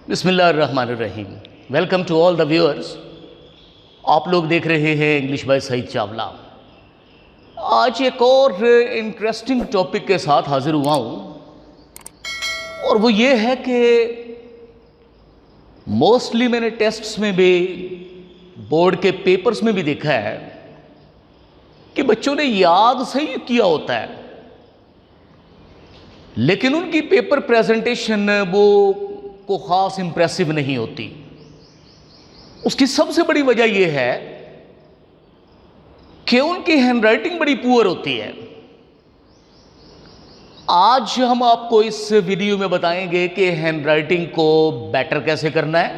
बिस्मिल्लाहिर्रहमानिर्रहीम। Welcome to all the viewers. आप लोग देख रहे हैं इंग्लिश बाय सईद चावला। आज एक और इंटरेस्टिंग टॉपिक के साथ हाजिर हुआ हूँ और वो ये है कि मोस्टली मैंने टेस्ट्स में भी, बोर्ड के पेपर्स में भी देखा है कि बच्चों ने याद सही किया होता है, लेकिन उनकी पेपर प्रेजेंटेशन वो को ख़ास इंप्रेसिव नहीं होती। उसकी सबसे बड़ी वजह यह है कि उनकी हैंडराइटिंग बड़ी पुअर होती है। आज हम आपको इस वीडियो में बताएंगे कि हैंडराइटिंग को बेटर कैसे करना है,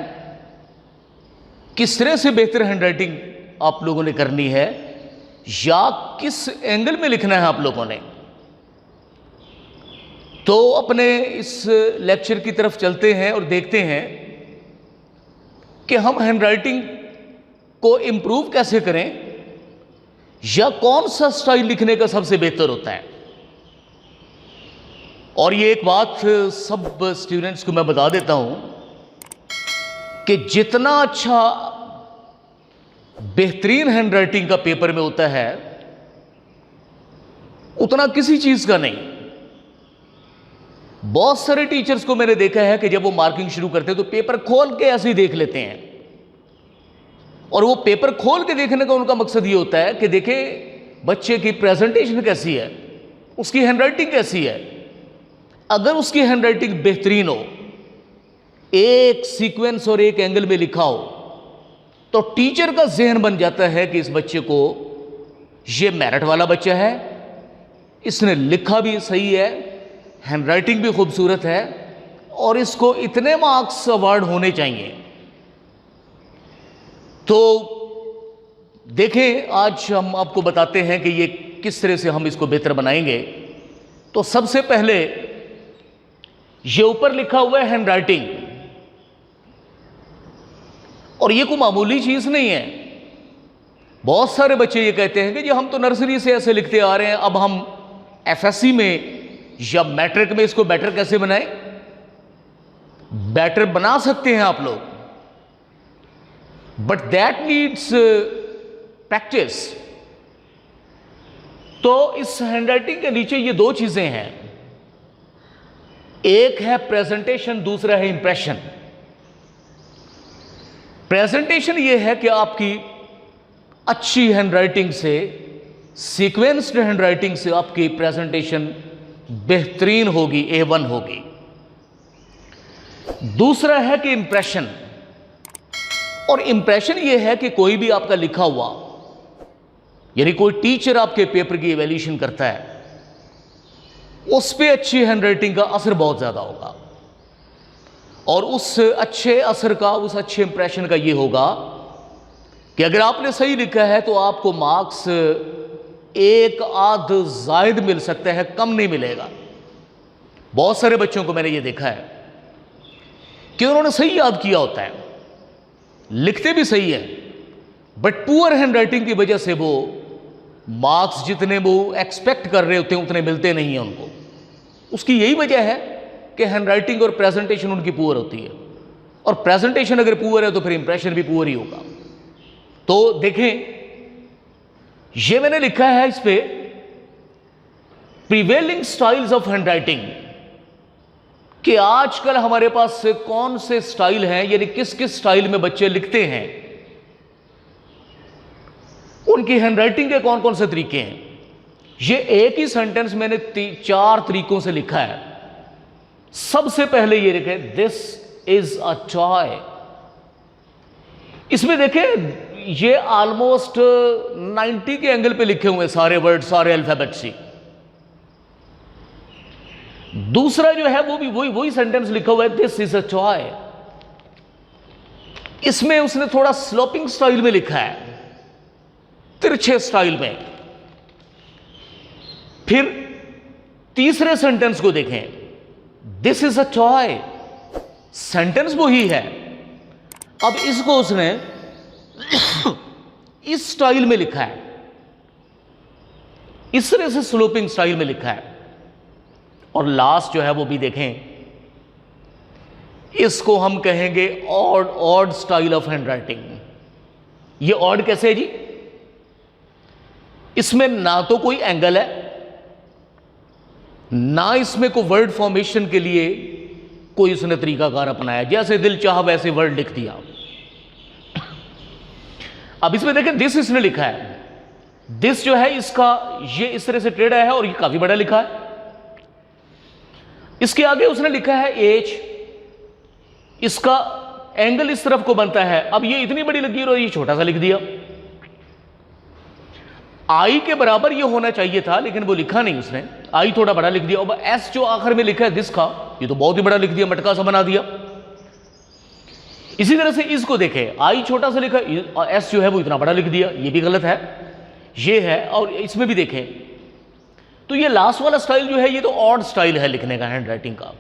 किस तरह से बेहतर हैंडराइटिंग आप लोगों ने करनी है या किस एंगल में लिखना है आप लोगों ने। तो अपने इस लेक्चर की तरफ चलते हैं और देखते हैं कि हम हैंडराइटिंग को इम्प्रूव कैसे करें या कौन सा स्टाइल लिखने का सबसे बेहतर होता है। और ये एक बात सब स्टूडेंट्स को मैं बता देता हूं कि जितना अच्छा बेहतरीन हैंडराइटिंग का पेपर में होता है उतना किसी चीज का नहीं। बहुत सारे टीचर्स को मैंने देखा है कि जब वो मार्किंग शुरू करते हैं तो पेपर खोल के ऐसे ही देख लेते हैं, और वो पेपर खोल के देखने का उनका मकसद ये होता है कि देखे बच्चे की प्रेजेंटेशन कैसी है, उसकी हैंडराइटिंग कैसी है। अगर उसकी हैंडराइटिंग बेहतरीन हो, एक सीक्वेंस और एक एंगल में लिखा हो, तो टीचर का जहन बन जाता है कि इस बच्चे को ये मेरिट वाला बच्चा है, इसने लिखा भी सही है, हैंडराइटिंग भी खूबसूरत है और इसको इतने मार्क्स अवार्ड होने चाहिए। तो देखें, आज हम आपको बताते हैं कि ये किस तरह से हम इसको बेहतर बनाएंगे। तो सबसे पहले ये ऊपर लिखा हुआ है हैंडराइटिंग, और ये कोई मामूली चीज नहीं है। बहुत सारे बच्चे ये कहते हैं कि जी हम तो नर्सरी से ऐसे लिखते आ रहे हैं, अब हम एफएससी में या मैट्रिक में इसको बेटर कैसे बनाएं। बेटर बना सकते हैं आप लोग, बट दैट नीड्स प्रैक्टिस। तो इस हैंडराइटिंग के नीचे ये दो चीजें हैं, एक है प्रेजेंटेशन, दूसरा है इंप्रेशन। प्रेजेंटेशन ये है कि आपकी अच्छी हैंडराइटिंग से, सीक्वेंस्ड हैंडराइटिंग से आपकी प्रेजेंटेशन बेहतरीन होगी, A1 होगी। दूसरा है कि इंप्रेशन, और इंप्रेशन यह है कि कोई भी आपका लिखा हुआ, यानी कोई टीचर आपके पेपर की इवैल्यूएशन करता है, उस पे अच्छी हैंडराइटिंग का असर बहुत ज्यादा होगा। और उस अच्छे असर का, उस अच्छे इंप्रेशन का यह होगा कि अगर आपने सही लिखा है तो आपको मार्क्स एक आध जायद मिल सकता है, कम नहीं मिलेगा। बहुत सारे बच्चों को मैंने ये देखा है कि उन्होंने सही याद किया होता है, लिखते भी सही है, बट पुअर हैंडराइटिंग की वजह से वो मार्क्स जितने वो एक्सपेक्ट कर रहे होते हैं उतने मिलते नहीं हैं उनको। उसकी यही वजह है कि हैंडराइटिंग और प्रेजेंटेशन उनकी पुअर होती है, और प्रेजेंटेशन अगर पुअर है तो फिर इंप्रेशन भी पुअर ही होगा। तो देखें, ये मैंने लिखा है इस पे प्रिवेलिंग स्टाइल्स ऑफ हैंडराइटिंग, कि आजकल हमारे पास कौन से स्टाइल हैं, यानी किस किस स्टाइल में बच्चे लिखते हैं, उनकी हैंडराइटिंग के कौन कौन से तरीके हैं। ये एक ही सेंटेंस मैंने 4 तरीकों से लिखा है। सबसे पहले ये लिखे, दिस इज अ टॉय। इसमें देखें, ये ऑलमोस्ट 90 के एंगल पे लिखे हुए सारे वर्ड, सारे अल्फाबेट्स ही। दूसरा जो है वो भी वही सेंटेंस लिखा हुआ है, दिस इज अ टॉय। इसमें उसने थोड़ा स्लोपिंग स्टाइल में लिखा है, तिरछे स्टाइल में। फिर तीसरे सेंटेंस को देखें, this is a toy, sentence वही है, अब इसको उसने इस स्टाइल में लिखा है, इस तरह से स्लोपिंग स्टाइल में लिखा है। और लास्ट जो है वो भी देखें इसको हम कहेंगे odd, odd style of handwriting. ये ऑड कैसे है जी? इसमें ना तो कोई एंगल है, ना इसमें कोई वर्ड फॉर्मेशन के लिए कोई उसने तरीकाकार अपनाया, जैसे दिल चाहा वैसे वर्ड लिख दिया। अब इसमें देखें, दिस इसने लिखा है, दिस जो है इसका ये इस तरह से टेढ़ा है और ये काफी बड़ा लिखा है। इसके आगे उसने लिखा है एज, इसका एंगल इस तरफ को बनता है। अब ये इतनी बड़ी लगी और ये छोटा सा लिख दिया। आई के बराबर ये होना चाहिए था, लेकिन वो लिखा नहीं उसने, आई थोड़ा बड़ा लिख दिया। अब एस जो आखिर में लिखा है दिस का, ये तो बहुत ही बड़ा लिख दिया, मटका सा बना दिया। इसी तरह से इसको देखें, आई छोटा सा लिखा, एस जो है वो इतना बड़ा लिख दिया, ये भी गलत है, ये है। और इसमें भी देखें तो ये लास्ट वाला स्टाइल जो है ये तो ऑड स्टाइल है लिखने का, हैंड राइटिंग का।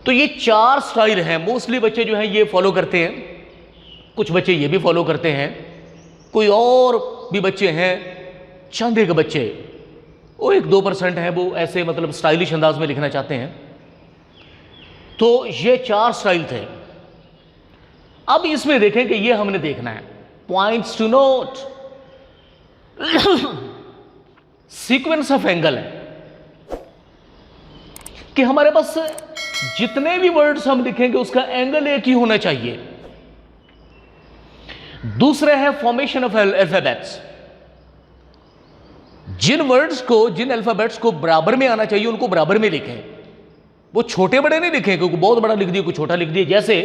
तो ये 4 स्टाइल हैं, मोस्टली बच्चे जो हैं ये फॉलो करते हैं, कुछ बच्चे ये भी फॉलो करते हैं, कोई और भी बच्चे हैं, चंद एक बच्चे, वो 1-2% हैं, वो ऐसे मतलब स्टाइलिश अंदाज में लिखना चाहते हैं। तो ये 4 स्टाइल थे। अब इसमें देखें कि ये हमने देखना है, points to note, sequence of angle है कि हमारे पास जितने भी वर्ड्स हम लिखेंगे उसका एंगल एक ही होना चाहिए। दूसरा है फॉर्मेशन ऑफ अल्फाबेट्स, जिन वर्ड्स को, जिन अल्फाबेट्स को बराबर में आना चाहिए उनको बराबर में लिखें, वो छोटे बड़े नहीं लिखें, क्योंकि बहुत बड़ा लिख दिया कोई छोटा लिख दिया। जैसे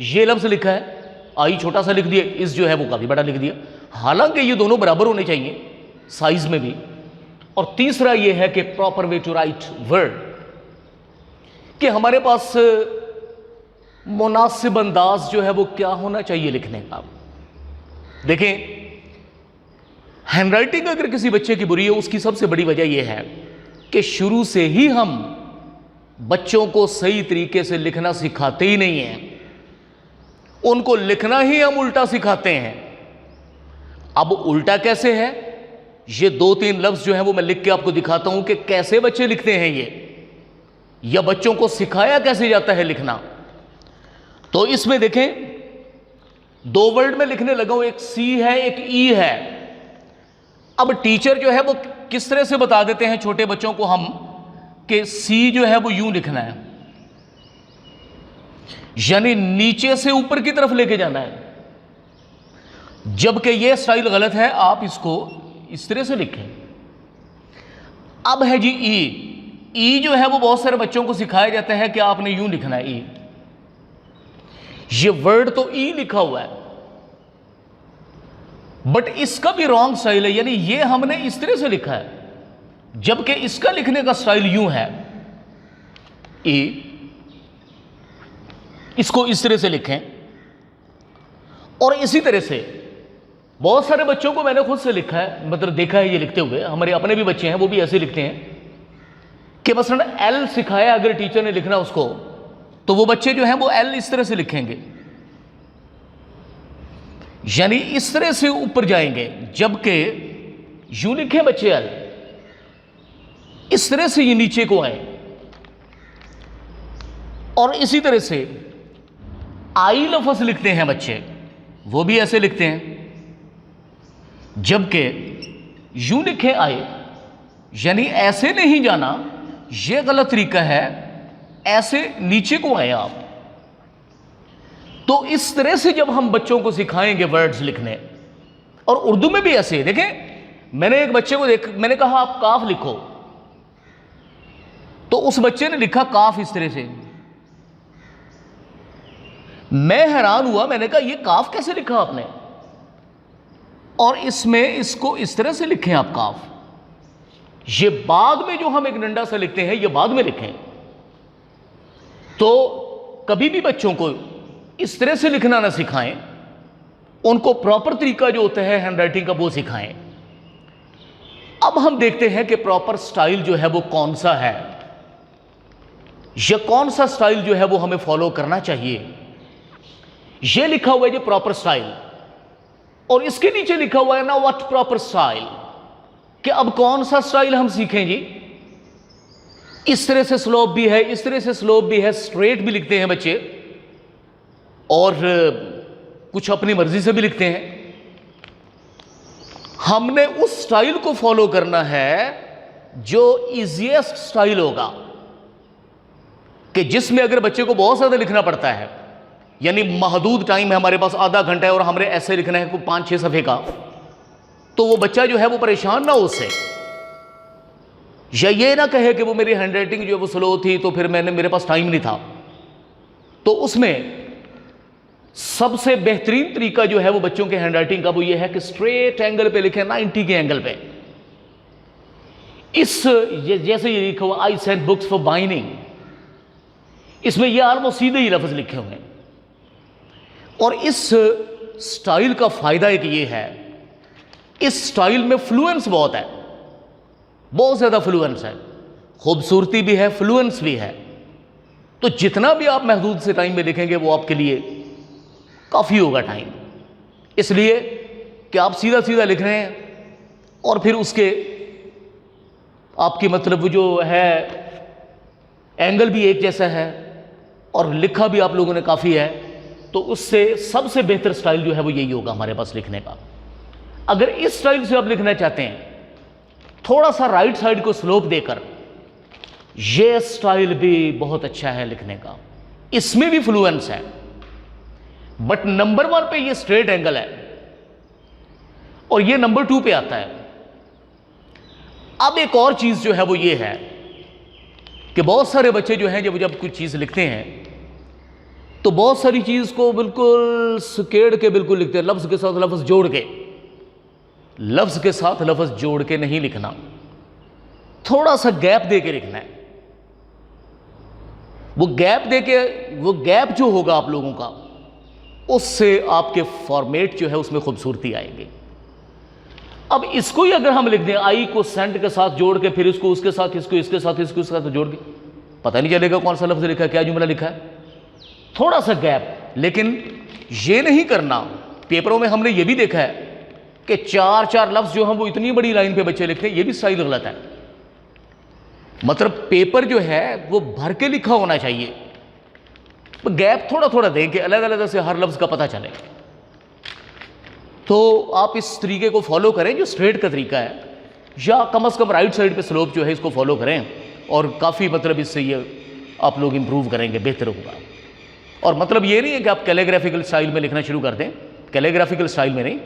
ये लफ्ज लिखा है, आई छोटा सा लिख दिया, इस जो है वो काफी बड़ा लिख दिया, हालांकि ये दोनों बराबर होने चाहिए साइज में भी। और तीसरा ये है कि proper way to write word, कि हमारे पास मुनासिब अंदाज जो है वो क्या होना चाहिए लिखने का। देखें, हैंडराइटिंग अगर किसी बच्चे की बुरी है, उसकी सबसे बड़ी वजह यह है कि शुरू से ही हम बच्चों को सही तरीके से लिखना सिखाते ही नहीं हैं, उनको लिखना ही हम उल्टा सिखाते हैं। अब उल्टा कैसे है, ये 2-3 लफ्ज जो है वो मैं लिख के आपको दिखाता हूं कि कैसे बच्चे लिखते हैं ये, या बच्चों को सिखाया कैसे जाता है लिखना। तो इसमें देखें, 2 वर्ड में लिखने लगा हूं, एक सी है एक ई है। अब टीचर जो है वो किस तरह से बता देते हैं छोटे बच्चों को हम कि सी जो है वो यूं लिखना है, यानी नीचे से ऊपर की तरफ लेके जाना है, जबकि ये स्टाइल गलत है, आप इसको इस तरह से लिखें। अब है जी ई, ई जो है वो बहुत सारे बच्चों को सिखाया जाता है कि आपने यूं लिखना है ई, ये वर्ड तो ई लिखा हुआ है बट इसका भी रॉन्ग स्टाइल है, यानी ये हमने इस तरह से लिखा है, जबकि इसका लिखने का स्टाइल यूं है ई, इसको इस तरह से लिखें। और इसी तरह से बहुत सारे बच्चों को मैंने खुद से लिखा है, मतलब देखा है ये लिखते हुए, हमारे अपने भी बच्चे हैं वो भी ऐसे लिखते हैं कि मसलन एल सिखाया अगर टीचर ने लिखना उसको, तो वो बच्चे जो हैं वो एल इस तरह से लिखेंगे, यानी इस तरह से ऊपर जाएंगे, जबकि यूं लिखे बच्चे एल, इस तरह से ये नीचे को आए। और इसी तरह से आई लफ्ज लिखते हैं बच्चे, वो भी ऐसे लिखते हैं, जबकि यूं लिखे आए, यानी ऐसे नहीं जाना, यह गलत तरीका है, ऐसे नीचे को आए आप। तो इस तरह से जब हम बच्चों को सिखाएंगे वर्ड्स लिखने, और उर्दू में भी ऐसे, देखें मैंने एक बच्चे को मैंने कहा आप काफ लिखो, तो उस बच्चे ने लिखा काफ इस तरह से, मैं हैरान हुआ, मैंने कहा ये काफ कैसे लिखा आपने, और इसमें इसको इस तरह से लिखें आप काफ, ये बाद में जो हम एक डंडा से लिखते हैं ये बाद में लिखें। तो कभी भी बच्चों को इस तरह से लिखना ना सिखाएं, उनको प्रॉपर तरीका जो होता है हैंड राइटिंग का वो सिखाएं। अब हम देखते हैं कि प्रॉपर स्टाइल जो है वो कौन सा है, या कौन सा स्टाइल जो है वो हमें फॉलो करना चाहिए। ये लिखा हुआ है जो प्रॉपर स्टाइल, और इसके नीचे लिखा हुआ है ना व्हाट प्रॉपर स्टाइल, कि अब कौन सा स्टाइल हम सीखें जी। इस तरह से स्लोप भी है, इस तरह से स्लोप भी है, स्ट्रेट भी लिखते हैं बच्चे और कुछ अपनी मर्जी से भी लिखते हैं। हमने उस स्टाइल को फॉलो करना है जो इजीएस्ट स्टाइल होगा, कि जिसमें अगर बच्चे को बहुत ज्यादा लिखना पड़ता है, यानी महदूद टाइम है हमारे पास, आधा घंटा है और हमने ऐसे लिखना है कोई 5-6 सफ़े का, तो वो बच्चा जो है वो परेशान ना हो उससे, या ये ना कहे कि वो मेरी हैंडराइटिंग जो है वो स्लो थी तो फिर मेरे पास टाइम नहीं था। तो उसमें सबसे बेहतरीन तरीका जो है वो बच्चों के हैंडराइटिंग का वो ये है कि स्ट्रेट एंगल पे लिखें, 90 के एंगल पे। जैसे ये लिखा हुआ आई सेंट बुक्स फॉर बाइनिंग, इसमें ये ऑलमोस्ट सीधे ही लफ्ज लिखे हुए हैं। और इस स्टाइल का फायदा एक ये है, इस स्टाइल में फ्लुएंस बहुत है, बहुत ज्यादा फ्लुएंस है, खूबसूरती भी है, फ्लुएंस भी है। तो जितना भी आप महदूद से टाइम में लिखेंगे वो आपके लिए काफी होगा टाइम, इसलिए कि आप सीधा सीधा लिख रहे हैं और फिर उसके आपकी मतलब जो है एंगल भी एक जैसा है और लिखा भी आप लोगों ने काफी है, तो उससे सबसे बेहतर स्टाइल जो है वो यही होगा हमारे पास लिखने का। अगर इस स्टाइल से आप लिखना चाहते हैं थोड़ा सा राइट साइड को स्लोप देकर, ये स्टाइल भी बहुत अच्छा है लिखने का, इसमें भी फ्लुएंस है, बट नंबर 1 पे ये स्ट्रेट एंगल है और ये नंबर 2 पे आता है। अब एक और चीज जो है वो ये है कि बहुत सारे बच्चे जो हैं जब कुछ चीज लिखते हैं तो बहुत सारी चीज को बिल्कुल सुकेड़ के बिल्कुल लिखते हैं, लफ्ज के साथ लफ्ज जोड़ के, लफ्ज के साथ लफ्ज जोड़ के नहीं लिखना, थोड़ा सा गैप दे के लिखना है। वो गैप दे के, वो गैप जो होगा आप लोगों का, उससे आपके फॉर्मेट जो है उसमें खूबसूरती आएगी। अब इसको ही अगर हम लिख दें आई को सेंट के साथ जोड़ के, फिर इसको उसके साथ, इसको इसके साथ, इसको इसके साथ जोड़ के, पता नहीं चलेगा कौन सा लफ्ज लिखा है, क्या जुमला लिखा है। थोड़ा सा गैप, लेकिन ये नहीं करना। पेपरों में हमने ये भी देखा है कि 4-4 लफ्ज जो हम वो इतनी बड़ी लाइन पे बच्चे लिखते हैं, ये भी स्टाइल गलत है। मतलब पेपर जो है वो भर के लिखा होना चाहिए, तो गैप थोड़ा थोड़ा दें कि अलग अलग से हर लफ्ज का पता चले। तो आप इस तरीके को फॉलो करें जो स्ट्रेट का तरीका है, या कम से कम राइट साइड पे स्लोप जो है इसको फॉलो करें, और काफ़ी मतलब इससे ये आप लोग इंप्रूव करेंगे, बेहतर होगा। और मतलब ये नहीं है कि आप कैलीग्राफिकल स्टाइल में लिखना शुरू कर दें, कैलीग्राफिकल स्टाइल में नहीं,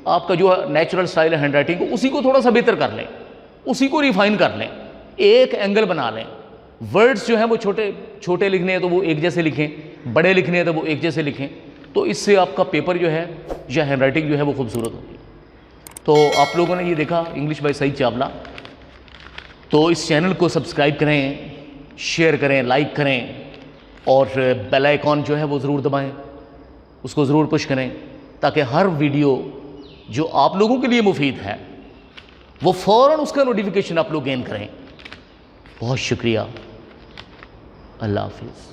आपका जो नेचुरल स्टाइल है हैंड राइटिंग को, उसी को थोड़ा सा बेहतर कर लें, उसी को रिफाइन कर लें, एक एंगल बना लें। वर्ड्स जो हैं वो छोटे छोटे लिखने हैं तो वो एक जैसे लिखें, बड़े लिखने हैं तो वो एक जैसे लिखें, तो इससे आपका पेपर जो है या हैंड राइटिंग जो है वो खूबसूरत होगी। तो आप लोगों ने ये देखा इंग्लिश बाय सईद चावला, तो इस चैनल को सब्सक्राइब करें, शेयर करें, लाइक करें, और बेल आइकॉन जो है वो ज़रूर दबाएं, उसको ज़रूर पुश करें, ताकि हर वीडियो जो आप लोगों के लिए मुफीद है वो फ़ौरन उसका नोटिफिकेशन आप लोग गेन करें। बहुत शुक्रिया, अल्लाह हाफिज़।